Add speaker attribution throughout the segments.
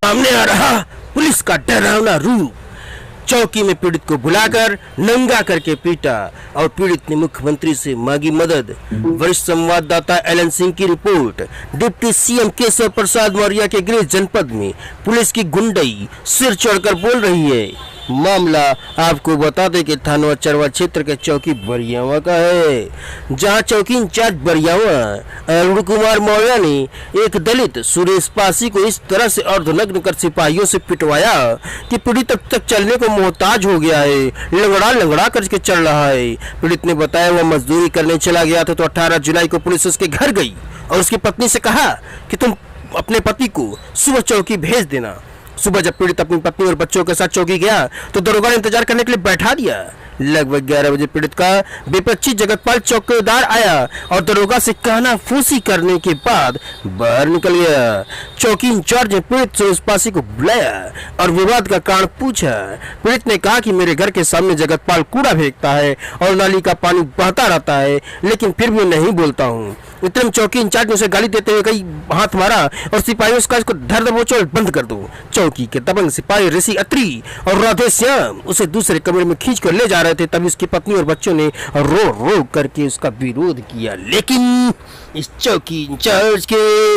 Speaker 1: सामने आ रहा पुलिस का डरावना रूप। चौकी में पीड़ित को बुलाकर नंगा करके पीटा और पीड़ित ने मुख्यमंत्री से मांगी मदद। वरिष्ठ संवाददाता एलन सिंह की report. Deputy CM Keshav Prasad Maurya के गृह जनपद में पुलिस की गुंडई सिर चढ़कर बोल रही है। मामला आपको बता दें कि थानवा चरवा क्षेत्र के चौकी बरियावा का है, जहां चौकी इंचार्ज बरियावा अरुण कुमार मौर्य ने एक दलित सुरेश पासी को इस तरह से अर्धनग्न कर सिपाहियों से पिटवाया कि पीड़ित तक चलने को मोहताज हो गया है, लंगड़ा लंगड़ा करके चल रहा है। पीड़ित ने बताया वह मजदूरी करने चला गया था तो 18 जुलाई को पुलिस उसके घर गई और उसकी पत्नी से कहा कि तुम अपने पति को सुबह चौकी भेज देना। सुबह जब पीड़ित अपनी पत्नी और बच्चों के साथ चौकी गया तो दरोगा ने इंतजार करने के लिए बैठा दिया। लगभग 11 बजे पीड़ित का बेपच्ची जगतपाल चौकीदार आया और दरोगा से कहना फूसी करने के बाद बाहर निकल गया। चौकी इंचार्ज ने पीड़ित सुरेश पासी को बुलाया और विवाद का कारण पूछा। पीड़ित ने कहा कि मेरे घर के सामने जगतपाल कूड़ा फेंकता है और नाली का पानी बहता रहता है, लेकिन फिर भी नहीं बोलता हूँ। इतने में चौकी इंचार्ज ने उसे गाली देते हुए कई हाथ मारा और सिपाहियों से कहा इसको धर दबोचो और बंद कर दो। चौकी के दबंग सिपाही ऋषि अत्री और राधे श्याम उसे दूसरे कमरे में खींच कर ले जा रहे थे। तभी उसकी पत्नी और बच्चों ने रो रो करके उसका विरोध किया, लेकिन इस चौकी इंचार्ज के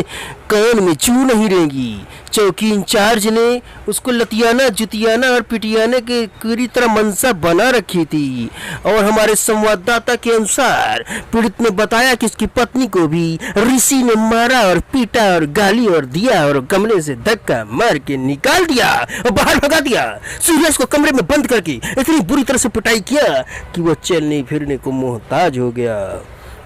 Speaker 1: कान में चू नहीं रहेंगी। चौकी इंचार्ज ने उसको लतियाना जुतियाना और पिटियाने के पूरी तरह मनसा बना रखी थी। और हमारे संवाददाता के अनुसार पीड़ित ने बताया कि उसकी पत्नी को भी ऋषि ने मारा और पीटा और गाली और दिया और कमरे से धक्का मार के निकाल दिया और बाहर भगा दिया। सूरज को कमरे में बंद करके इतनी बुरी तरह से पिटाई किया कि वो चलने फिरने को मोहताज हो गया।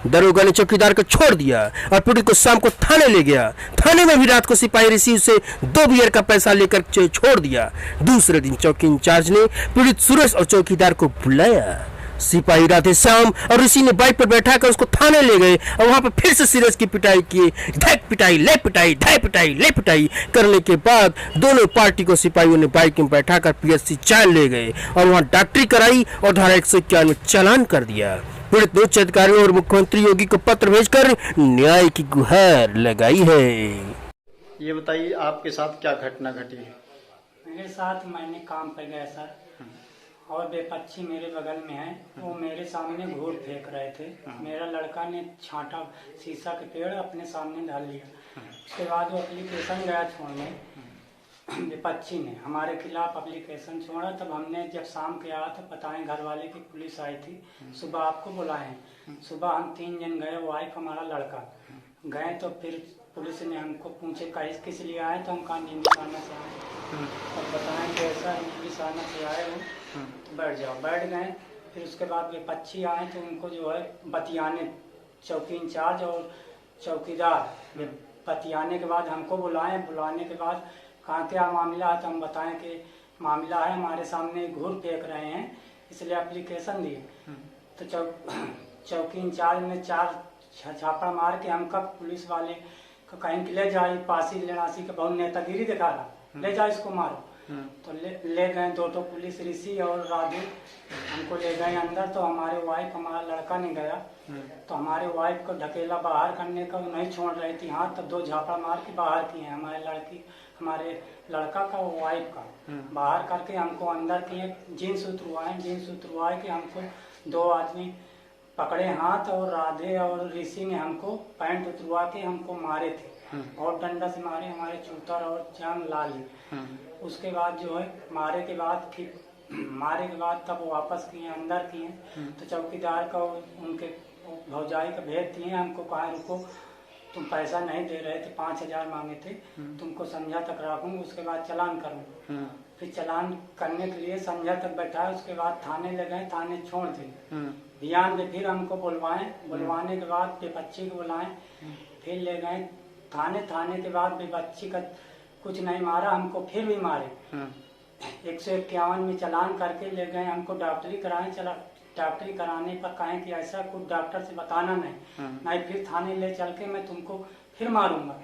Speaker 1: दरोगा ने चौकीदार को छोड़ दिया और पीड़ित को शाम को थाने ले गया। थाने में भी रात को सिपाही ऋषि से 2 बियर का पैसा लेकर छोड़ दिया। दूसरे दिन चौकी इंचार्ज ने पीड़ित सूरज और चौकीदार को बुलाया। सिपाही राधे श्याम और ऋषि ने बाइक पर बैठा कर उसको थाने ले गए और वहां पर फिर से सूरज की पिटाई की। धैक पिटाई ले पिटाई, धै पिटाई ले पिटाई करने के बाद दोनों पार्टी को सिपाहियों ने बाइक में बैठाकर पीएससी चाल ले गए और वहां डॉक्टरी कराई और धारा 151 में चालान कर दिया। पीड़ित ने उच्च अधिकारियों और मुख्यमंत्री योगी को पत्र भेजकर न्याय की गुहार लगाई है।
Speaker 2: ये बताइए आपके साथ क्या घटना घटी है?
Speaker 3: मेरे साथ मैंने काम पर गया सर और बेपच्ची मेरे बगल में है, वो मेरे सामने घूर फेंक रहे थे। मेरा लड़का ने छांटा शीशा के पेड़ अपने सामने डाल लिया। उसके बाद वो एप्लीकेशन गया छोड़ने, विपक्षी ने हमारे खिलाफ एप्लीकेशन छोड़ा। तब हमने जब शाम के आया तो बताएं घर वाले की पुलिस आई थी, सुबह आपको बुलाए। सुबह हम 3 जन गए, वाइफ हमारा लड़का गए। तो फिर पुलिस ने हमको पूछे किस लिए आए, तो हम कहा नींद आना से आए। और बताएं कि ऐसा नींद आना से आए हो तो बैठ जाओ। बैठ गए। फिर उसके बाद विपक्षी आए तो उनको जो है बतियाने, चौकी इंचार्ज और चौकीदार बतियाने के बाद हमको बुलाए। बुलाने के बाद कहा क्या मामला है, तो हम बताएं कि मामला है हमारे सामने घूर फेंक रहे हैं इसलिए एप्लीकेशन दिए। तो चौकी इंचार्ज ने 4 छापा मार के हमका पुलिस वाले को कहीं कि ले जाए, पासी लड़ासी के बहुत नेतागिरी दिखा रहा, ले जाए इसको मारो। तो ले गए 2 पुलिस ऋषि और राधे हमको ले गए अंदर। तो हमारे वाइफ हमारा लड़का नहीं गया, तो हमारे वाइफ को ढकेला बाहर करने का नहीं छोड़ रही थी हाथ, तो 2 झापा मार के बाहर किए। हमारे लड़का का वाइफ का बाहर करके हमको अंदर किए। जीन्स उतरवाए कि हमको 2 आदमी पकड़े हाथ और राधे और ऋषि ने हमको पैंट उतरवा के हमको मारे थे और डंडा से मारे, हमारे चूतर और जान लाल ही। उसके बाद जो है मारे के बाद तब वापस किए, अंदर किए। तो चौकीदार का उनके भौजाई का भेज दिए। हमको कहा रुको, तुम पैसा नहीं दे रहे थे, 5000 मांगे थे, तुमको संध्या तक रखूंगा, उसके बाद चालान करूंगा। फिर चालान करने के लिए संध्या तक बैठा। उसके बाद थाने ले गए, थाने छोड़ दिए। ध्यान में फिर हमको बुलवाने के बाद विपक्षी को बुलाए, फिर ले गए थाने के बाद विपक्षी का कुछ नहीं मारा, हमको फिर भी मारे। 151 में चालान करके ले गए, हमको डॉक्टरी कराए। डॉक्टरी कराने पर कहें कि ऐसा कुछ डॉक्टर से बताना नहीं, फिर थाने ले चल के मैं तुमको फिर मारूंगा।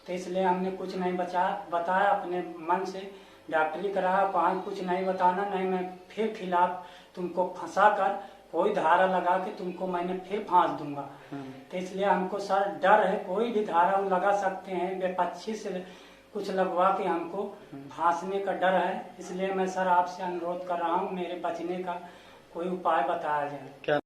Speaker 3: तो इसलिए हमने कुछ नहीं बताया, अपने मन से डॉक्टरी कराया। कहा कुछ नहीं बताना, नहीं मैं फिर खिलाफ तुमको फंसा कर कोई धारा लगा के तुमको मैंने फिर फांस दूंगा। तो इसलिए हमको सर डर है, कोई भी धारा लगा सकते हैं। विपक्षी से कुछ लगवा के हमको फांसने का डर है। इसलिए मैं सर आपसे अनुरोध कर रहा हूँ, मेरे बचने का कोई उपाय बताया जाए।
Speaker 2: क्या